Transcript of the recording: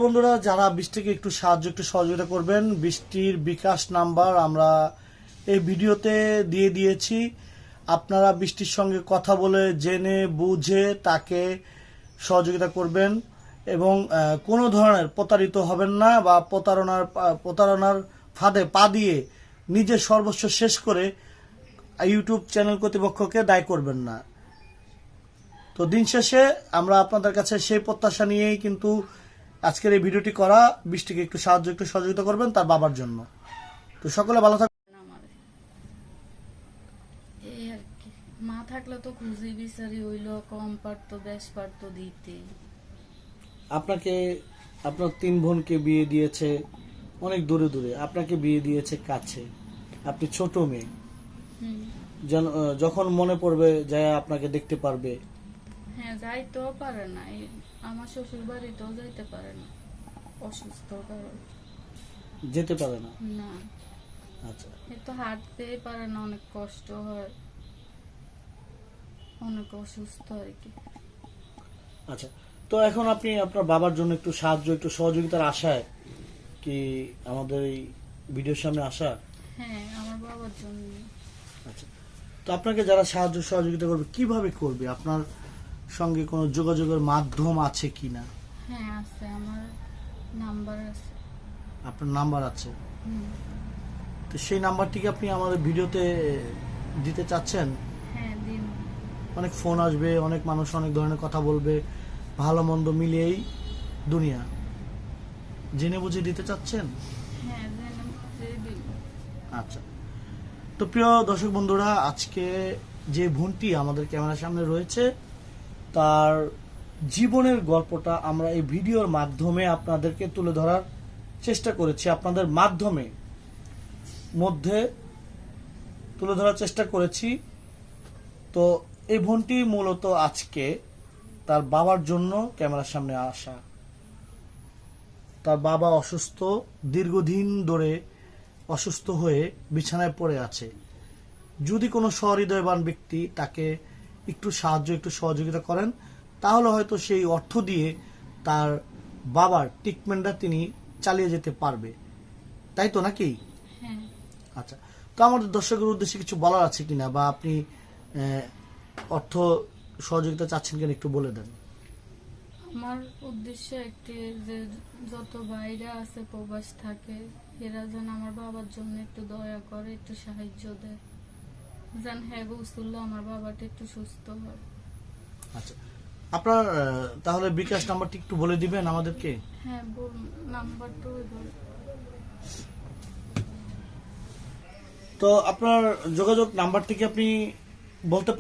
বন্ধুরা, যারা বৃষ্টিকে একটু সাহায্য একটু সহযোগিতা করবেন, বৃষ্টির বিকাশ নাম্বার আমরা এই ভিডিওতে দিয়ে দিয়েছি। আপনারা বৃষ্টির সঙ্গে কথা বলে জেনে বুঝে তাকে সহযোগিতা করবেন এবং কোনো ধরনের প্রতারিত হবেন না বা প্রতারণার ফাঁদে পা দিয়ে নিজের সর্বস্ব শেষ করে ইউটিউব চ্যানেল কর্তৃপক্ষকে দায়ী করবেন না। তো দিন শেষে আমরা আপনাদের কাছে সেই প্রত্যাশা নিয়েই কিন্তু আজকের এই ভিডিওটি করা। বৃষ্টিকে একটু সাহায্য একটু সহযোগিতা করবেন তার বাবার জন্য। তো সকলে ভালো থাকবেন। এই আর কি, মা থাকলে তো খুঁজি বিচারি হইলো, কম পারতো বেশ পারতো দিতে। আপনাকে আপনার 3 বোনকে বিয়ে দিয়েছে অনেক দূরে দূরে, আপনাকে বিয়ে দিয়েছে কাছে। আপনি ছোট মেয়ে, যখন মনে পড়বে যায় আপনাকে দেখতে পারবে। হ্যাঁ, যাইতেও পারে না, আমার শ্বশুর বাড়িতেও যাইতে পারে না, অসুস্থ কারণ যেতে পারে না। না, আচ্ছা, এ তো হাঁটতেই পারে না, অনেক কষ্ট হয়, অনেক অসুস্থ আর কি। আচ্ছা, তো এখন আপনি আপনার বাবার জন্য একটু সাহায্য একটু সহযোগিতার আশায় কি আমাদের এই ভিডিওর সামনে আসা? হ্যাঁ, আমার বাবার জন্য। আচ্ছা, তো আপনাকে যারা সাহায্য সহযোগিতা করবে কিভাবে করবে? আপনার সঙ্গে কোনো যোগাযোগের মাধ্যম আছে কিনা? হ্যাঁ আছে, আমার নাম্বার আছে। আপনার নাম্বার আছে? তো সেই নাম্বারটিকে আপনি আমাদের ভিডিওতে দিতে চাচ্ছেন? হ্যাঁ দিন। অনেক ফোন আসবে, অনেক মানুষ অনেক ধরনের কথা বলবে, ভালো মন্দ মিলিয়েই দুনিয়া। জেনে বুঝে দিতে চাচ্ছেন? হ্যাঁ দিন। আচ্ছা, তো প্রিয় দর্শক বন্ধুরা, আজকে যে বোনটি আমাদের ক্যামেরার সামনে রয়েছে তার জীবনের গল্পটা আমরা এই ভিডিওর মাধ্যমে আপনাদেরকে তুলে ধরার চেষ্টা করেছি, আপনাদের মাধ্যমে মধ্যে তুলে ধরার চেষ্টা করেছি। তো এই বোনটি মূলত আজকে তার বাবার জন্য ক্যামেরার সামনে আসা। তার বাবা অসুস্থ, দীর্ঘদিন ধরে অসুস্থ হয়ে বিছানায় পড়ে আছে। যদি কোনো সহৃদয়বান ব্যক্তি তাকে একটু সাহায্য একটু সহযোগিতা করেন তাহলে হয়তো সেই অর্থ দিয়ে তার বাবার ট্রিটমেন্টটা তিনি চালিয়ে যেতে পারবে, তাই তো নাকি? হ্যাঁ। আচ্ছা, তো আমাদের দর্শকের উদ্দেশ্যে কিছু বলার আছে কিনা বা আপনি অর্থ সহযোগিতা চাচ্ছেন কিনা একটু বলে দেন। আমার উদ্দেশ্য একটি, যে যত ভাইরা আছে প্রবাস থাকে এরা যেন আমার বাবার জন্য একটু দয়া করে, একটু সাহায্য দেয়, যেন হ্যাঁ বুঝলো আমার বাবাটা একটু সুস্থ হয়। আচ্ছা, আপনার তাহলে বিকাশ নাম্বারটি একটু বলে দিবেন আমাদেরকে? হ্যাঁ নাম্বারটা তো আপনার যোগাযোগ নাম্বারটিকে আপনি বলতে